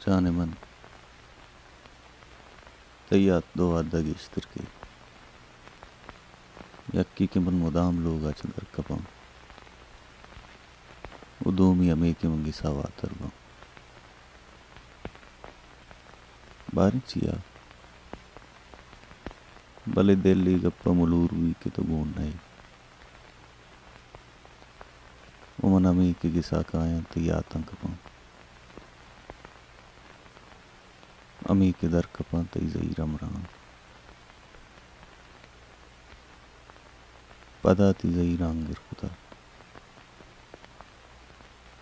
Caneman tayyat doğada geçtir ki yakki kiman mudam loga çadar kapam udumi ame kiman gisawa tarbam बारिचिया भले दिल्ली गप्पा मुलूरवी के तो गुण नहीं उमन अमी के गिसा काया तो आतंक पां अमी के दर कपां तो इज़ई रमरान पदा तिज़ई रांगिर खुदा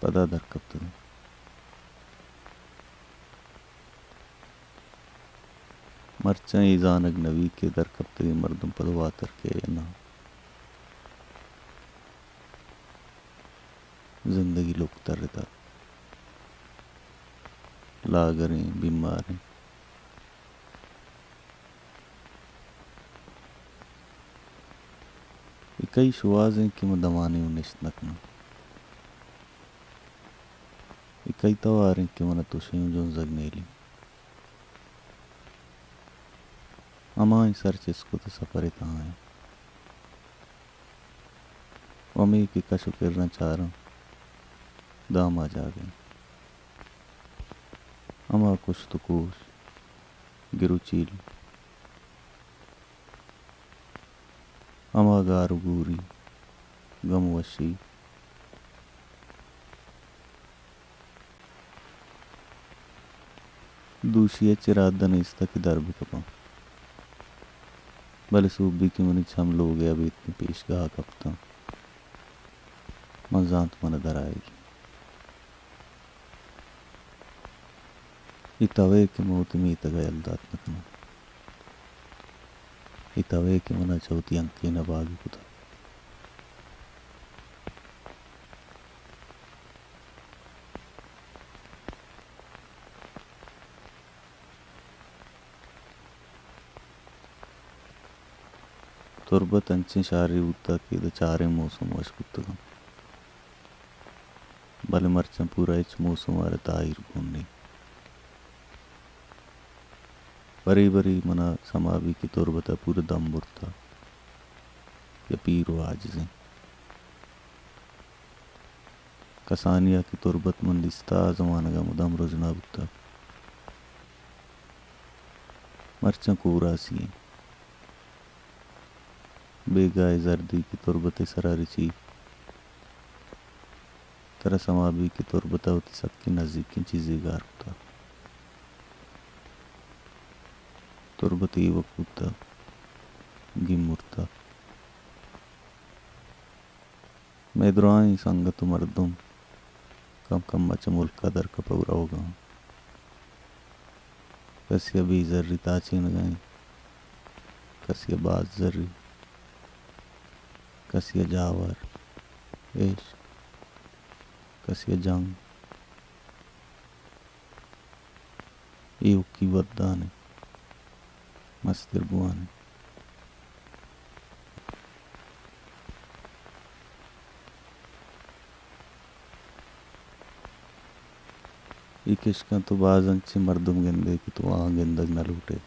पदा दर कप्तरू मर्चा ईजान अगनवी के दर कप्ते मर्दम पदवातर के ना जिंदगी लोग तरदा लागरें बीमारें कई शुआजें कि मदमाने उन्निश नकना कई तवारें कि मन तुशियों जो जगनेली अमाई सर्च इसको तो सफर कहाँ है वमी की कशु करना चाह रहा दाम आ जा गए अमा कुछ तो कोश गिरुचील अमा गारू गूरी गमवशी दूषिये चिरादन इस्ता की दर भी कपां भले सूबी की मनी छम लोग अभी इतनी पेश गा कपता मजांत मन दर आएगी इतवे के मौत में इत गयल दात नकना इतवे के मना चौथी अंके न बागी कुता तुरबत अंचे शारी उता की द चारे मौसम वशकुत्तगम भले मर्चन पूरा इच मौसम वाले ताहिर गुन्नी बरी बरी मना समावी की तुरबता पूरे दम बुरता या पीरो आजिज़ें कसानिया की तुरबत मंदिस्ता ज़माना का मुदम रोजना बुता मर्चन कोरा सी बेगाए जर्दी की तुरबते सरारी ची तरह समावी की तुरबता होती सबकी नज़दीक की चीज़ें गार होता तुरबती वकुता गिमुरता मेदराई संगत मर्दम कम कम मच मुल्क का दर का पौरा होगा कसिया भी जर्री ताची न गई कसिया बाज जर्री कसिया जावर एश कसिया जंग ये की वद्दाने मस्तिर बुआने ये किसका तो बाजन ची मर्दम गेंदे की तो वहाँ गेंदग न लूटे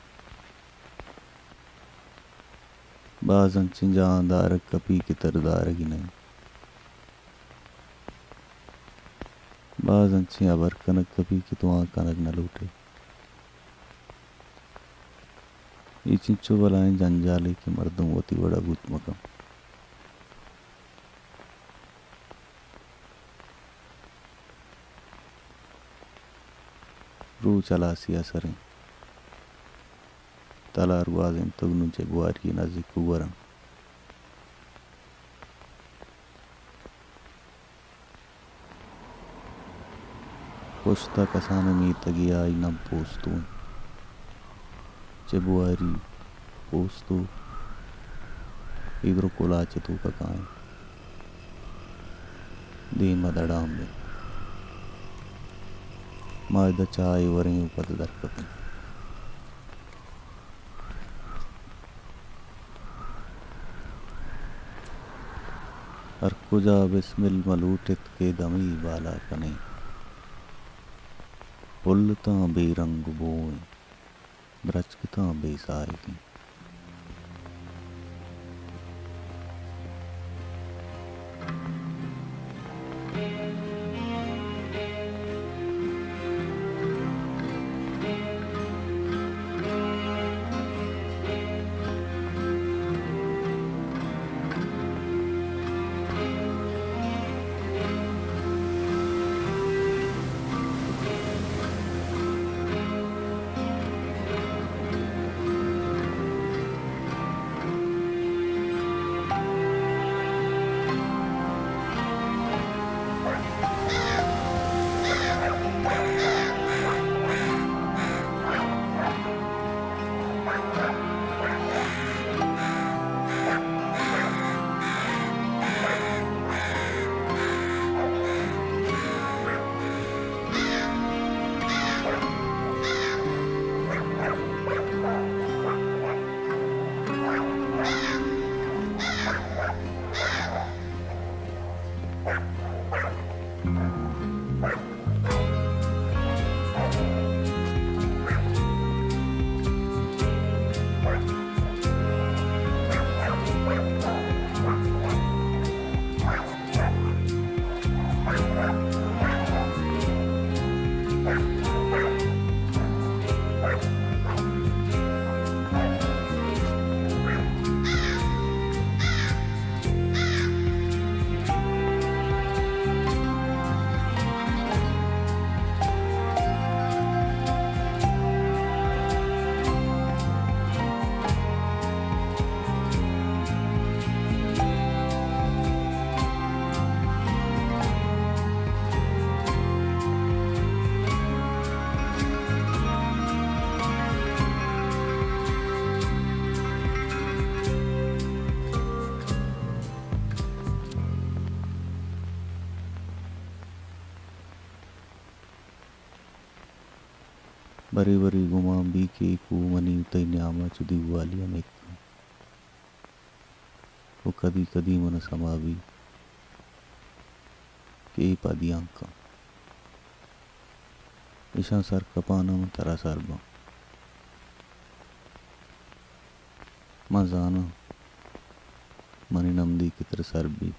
बाजन ची जहाँ दारक कपी की तरदार की नहीं बाजन ची अबर कनक कपी की तो वहाँ कनक न लूटे ये चिंचो बलाएं जंजाले की मर्दम होती बड़ा गुत मकम रू चला सिया सरें तलार वाज़ें तगनु चे बुआर की नज़दीक कुवरम कोश्ता कसाने में तगी आई नम पोस्तू चे बुआरी पोस्तू इधर कोला चे तू का काएं दी मदड़ाम में मायदा चाय वरें ऊपर दर कपें हर कुजा बिस्मिल मलूटित के दमी बाला कने फुल तां बेरंग बोए ब्रचक तां बेसाए। बरी बरी गुमा बीके को मनी तई न्यामा चुदी वालिया में वो कदी कदी मन समावी के पदियांका ईशा सर कपाना तरा सरबा मजाना मनी नमदी कितर सरबी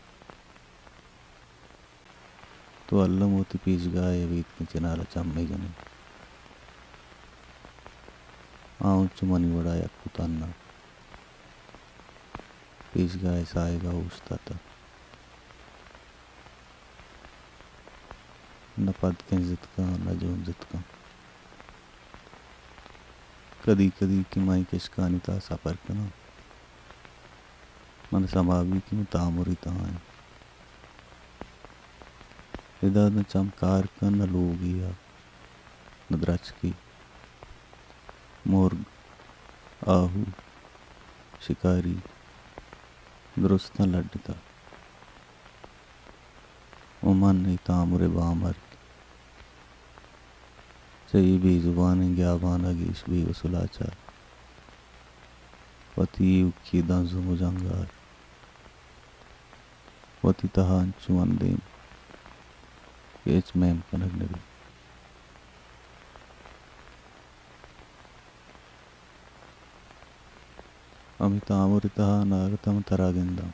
तो अल्लाह मोती पीस गाय वीत में चनाला चम्मे जने आउच मनी वड़ाया कुताना पीस गाय साएगा उछता था न पद के जितका न जो जितका कदी कदी की माई किसकानी ता सफर कना मन समावी की तामुरी ताए इधर न चमकार का न लोगिया न द्रच की मुर्ग आहू शिकारी दुरुस्त न लड़ता उमन नहीं तामुरे बामर सही भी जुबान ग्याबान अगीश भी वसुलाचार वती उकी दांजु मुजंगार वती तहान चुमन देम केच मैम कनक नबी अमितामुरी तहान आगतम तरागिंदा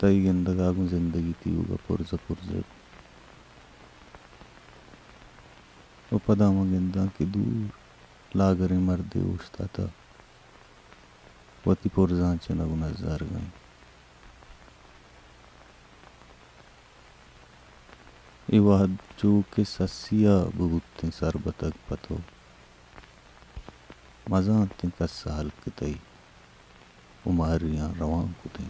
तई गिंदगागु जिंदगी तीउगा पुरज पुरज उपदाम गिंदा की दूर लागरे मर्दे उछता था वती पुरजांचे नगु नजार गए इवाह जो के ससिया बुगुत्ते सरबतक पतो मजाते कस्सा हल्कतई उमारियां रवां कुते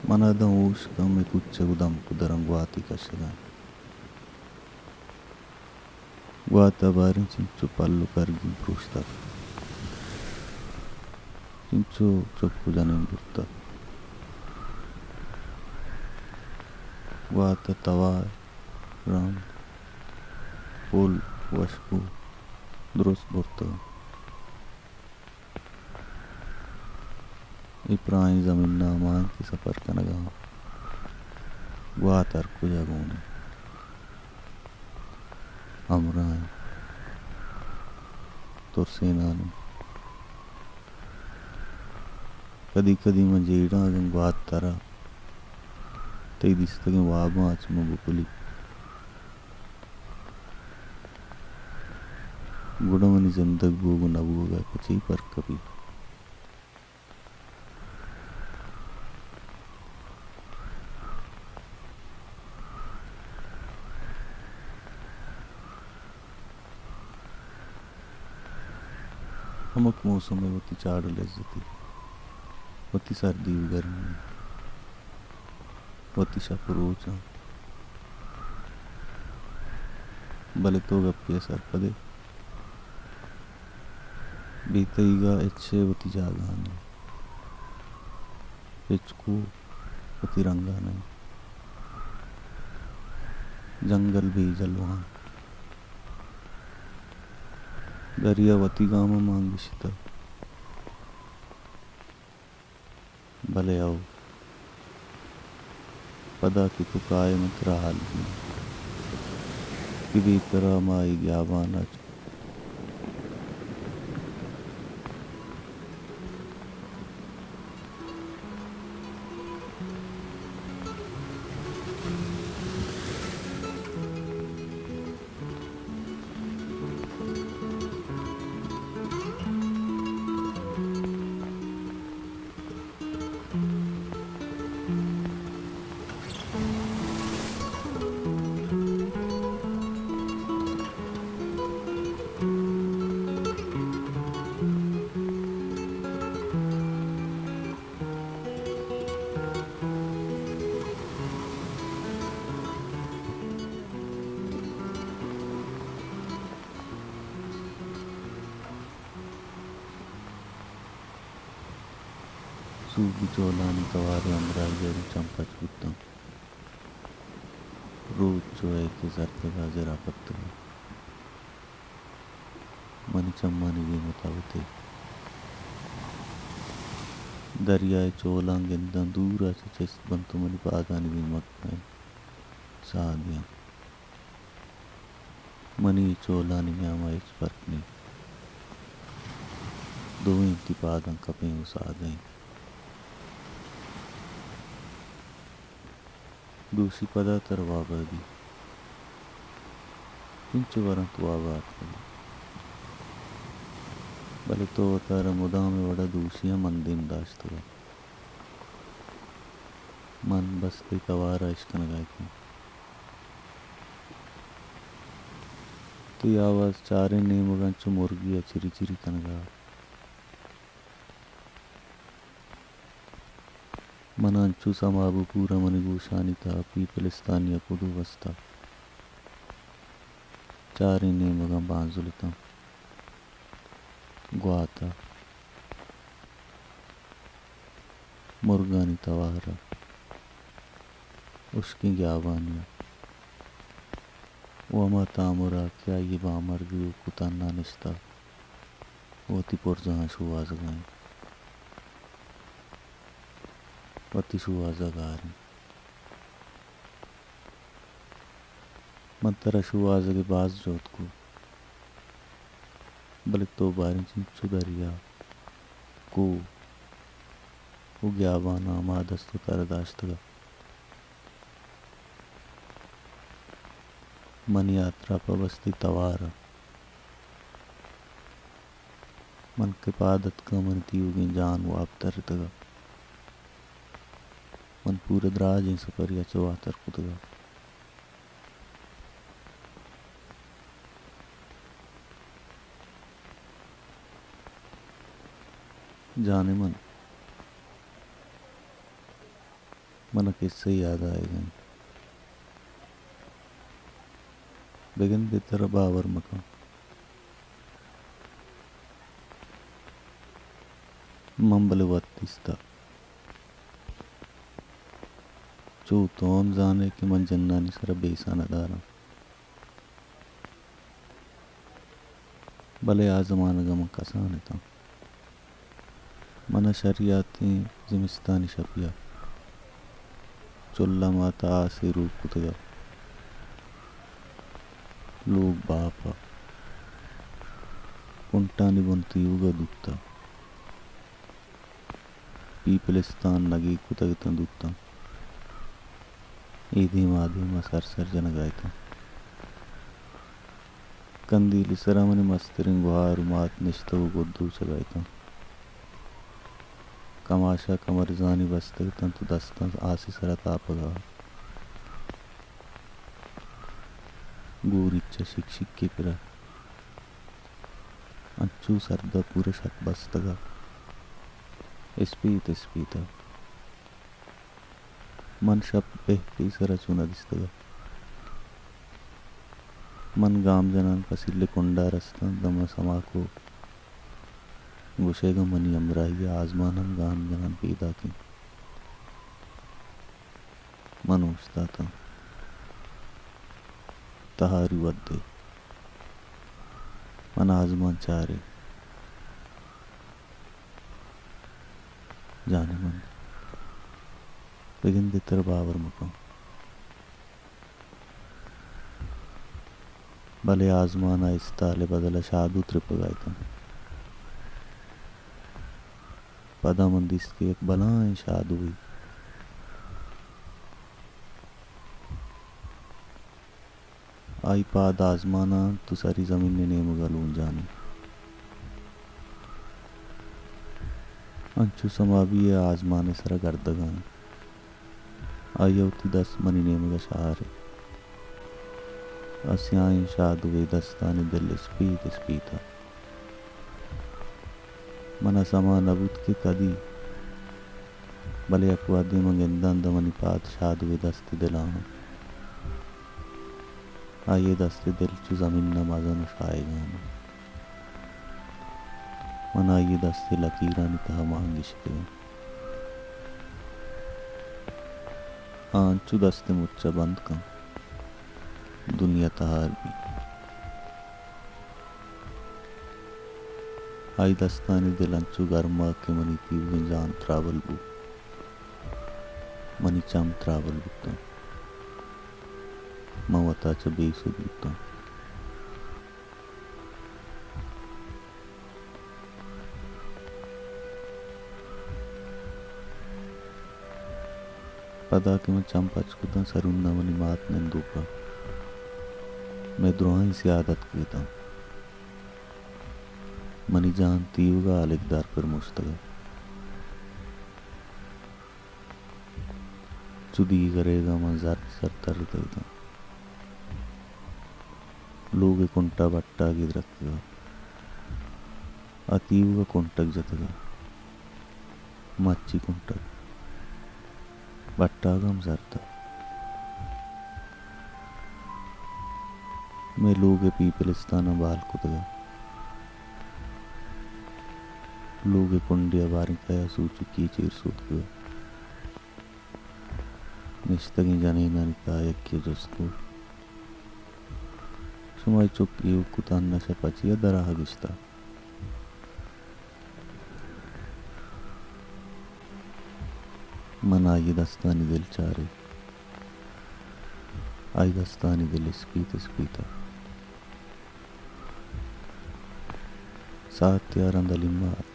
मनदं ऊष्कं कुच्चगुदं कुदरं ग्वाति कशगा ग्वाता बारिं चिंचो पल्लु करगी प्रुष्ता चिंचो चक्कु जनें बुत्ता ग्वाता तवार राम फूल वशपू दुरुस्त बुर्ता इप्राई जमीन मान की सफर कनगा ग्वातर को जगोने अमराई तुरसेनानु कदी कदी मंजेड़ा गंगवातरा तई दिस्तगे वाबाच मुबुकुली गुडमनी जिंदग बोगु नबुगा कची पर कभी हमक मौसम में वती चाड़ लज्जती वती सर्दी गर्मी वती शपरोचा भले तो गप्पे सर पदे बीतईगा इच्छे वती जागाने इचको वती रंगाने जंगल भी जलवान दरियावती गाम मांगिशिता भले आओ पदा की तो काय मत हाल कि भीतरा माई ग्यावाना सूबी चोलानी तवारे अमराई जरू चंपा चूतम रोज चोए के सरते गाजरा पत्ते मनी चम्मानी भी मुतावते दरियाए चोलांगिंदा दूरा चेस बंतु मनी पादानी भी मक्काई सादिया मनी चोलानी म्यामा इच परकनी दो इंती पादं कपें उसादें दूसरी पदा तरवाबदी इंच वरंत वाबात कदी भले तो अवतार मुदा में वड़ा दूसिया मंदिम दाश्तगा मन बस्ते तवारा इश्कन गाय को तो आवाज चारे नेमगंच मुर्गिया चिरी चिरी कनगा मनांचु समाबु पूरा मनिगूशानिता पीपलिस्तानिया पुदु वस्ता चारी नेमगं बांजुलिता ग्वाता मुर्गानी तवारा उसकी ग्यावानिया वमा तामुरा क्या ये बामर गयो कुताना निस्ता वती पुरजहाँ शुआज गए वती शुआज गारी मंतरा शुआज के बाज जोत को बलिक तो बारी चिंचु दरिया को उग्यावाना मादस्तु तरदाश्तगा मन यात्रा पवस्ती तवारा मन के पादत का मन तीयुगी जान वापतरतगा मन पूरे द्राज इन सफरिया चवातर कुतगा जाने मन किससे याद आएगा बेगन बेतर बावर मका मंबल वत्तिस्ता चूतोम जाने के मन जन्नानी सर बेसा नदारा भले आ जमाना गम कसाने था मन शरियाती जिमिस्तानी शपिया चुल्ला माता आसे रूप कुतगा लोग बापा कुंटानी बुनती युगा दुत्ता पीपलिस्तान नगी कुतगितन दुत्ता ईधीमा सरसर जनगायता कंदीली सरामनी मस्तरिंग गुहार मात निश्तव गुद्दू चगायता कमाशा कमरजानी बस्तगितन तो दस्ता आसी सरत आपगा गूरिच्चा शिक्षिक की पिरा अंचू सरदा पूरे शत बस्तगा स्पीता मन शब बेहती सरा चुना दिस्तगा मन गाम जनन पसिल्ले कुंडा रस्ता दम समा को गुशेगा मनी अमराहिया आजमानम गाम जनन पैदा की मनोजता था तहारी वद्दे मन आजमान चारे जाने मन लेकिन दितर बावर मको भले आजमाना इस ताले बदला शादू त्रिपगायता पदा मंदिस की एक बलाएं शादू हुई आई पाद आजमाना तो सारी जमीन ने नेम गलून जानी अंचु समावी है आजमाने सरा गर्दगान आयौती 10 मनी नेम का शहारे अस्याई शादू वे दस्तानी दिल स्पीता मना समा नबूत के कदी भले अकवादी मंगेंदान दमनी पात शादू वे दस्ती दिलाऊं आइए दस्ते दिल चु जमीन नमाजन शाएगा मना ये दस्ते लकीरा निता मांगिशके आंचु दस्ते मुच्चा बंद का दुनिया तहार भी आई दस्तानी दिल अंचु गर्मा के मनी तीव जान त्रावल बू मनी चाम त्रावल बुता मवताचं बेसूद बुता पदा कि मैं चंपाचकुता सरुन्ना मनी मात नंदूपा मैं द्रोही से आदत कहता मनी जान तीवगा आलिकदार पर मुश्तगा चुदी करेगा मन सर तर देगा लोग कुंटा बट्टा गिर रखेगा अतीव का कुंटक जतगा मच्छी कुंटक बट्टा गम सरता मैं लोग पीपलिस्ताना बाल कुतगा लोग कुंडिया बारी कया सूचु की चीर सूत गया निश्तगी जाने ना निकाय के जस्तो Shumai çok iyi kutan nasa pachiya daraha gishta. मन आई दस्तानी दिल चारे आई दस्तानी दिल स्पीता सात यारं दलिमात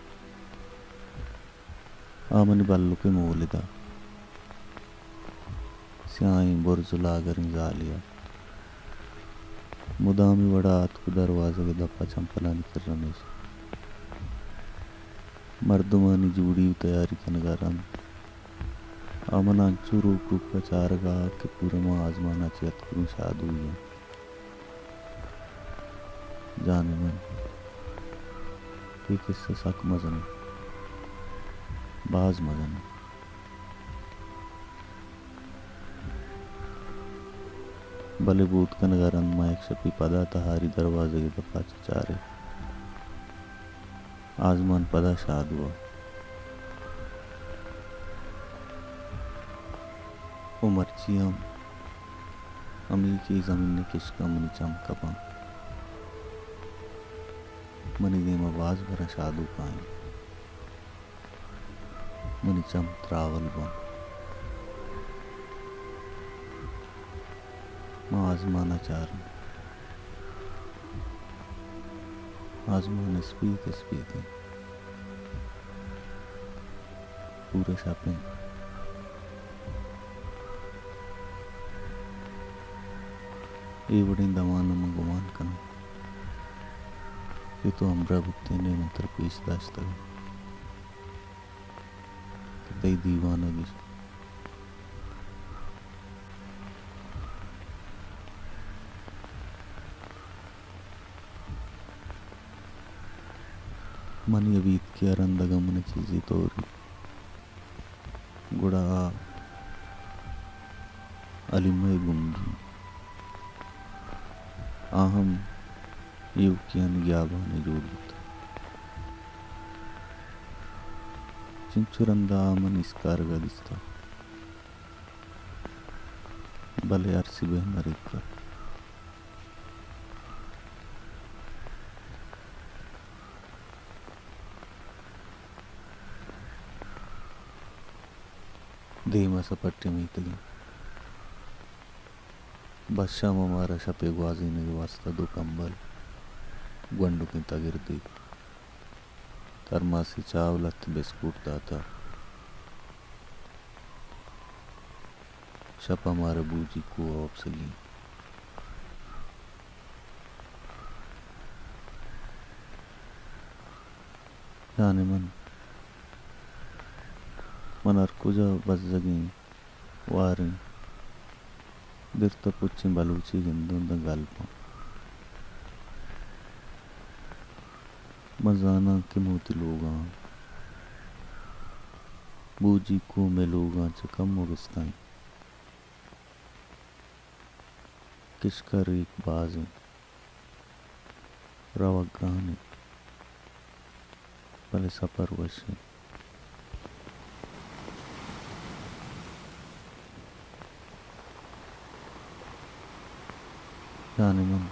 आमनी बल्लु के मोलिदा स्याई बुर्जुलागरिं जालिया मुदामी वड़ात को दरवाजे के दफा चंपलानी कर रमेश मर्दमानी जूड़ी तैयारी कनगारम अमन अंचू रूप का चारगा के पूरे माँ आजमाना चेत करूं शाद हुई है जाने मन ये किससे सक मजन बाज मजन भले बूत कनगारन मायक शपी पदा तहारी दरवाजे के दफा चारे आजमान पदा शाद हुआ उमरचियम अमी की जमीन ने किसका मनी चमकपा मनी देम आवाज भरा शादू पाए मनिचम त्रावल बन माँ आजमाना चारन आजमान स्पीति पूरे छापे ये बड़ी दमान मंगवान कन ये तो हमरा बुत्ते ने मंत्र पेश दाश्ता है कि दीवाना गिस मनी अबीत के अरंदगा मन चीज़ी तोरी गुड़ा अलिमय गुंगी आहम युवकियन ग्याबाने जोड़ित चिंचुरंदा मन इसकार गदिस्ता भले अरसी बेहमरिका देमा सपट्टे में तगी बादशाह हमारा शपे ग्वाजी ने वास्ता दो कंबल गुंडू की तगिरदी थर्मासी चावलत बिस्कुट दाता शप हमारे बूजी को आप सगी जाने मन अर्कुजा बस जगी वारी दिरता पुच्ची बलूची गिंदुंदा गल्प मजाना के मोती लोगा बूजी को में लोगा चकम मुगिस्ताई किशकर एक बाजी रवगानी भले सपर वशी जाने मन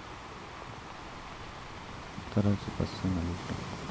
तरह से पसंद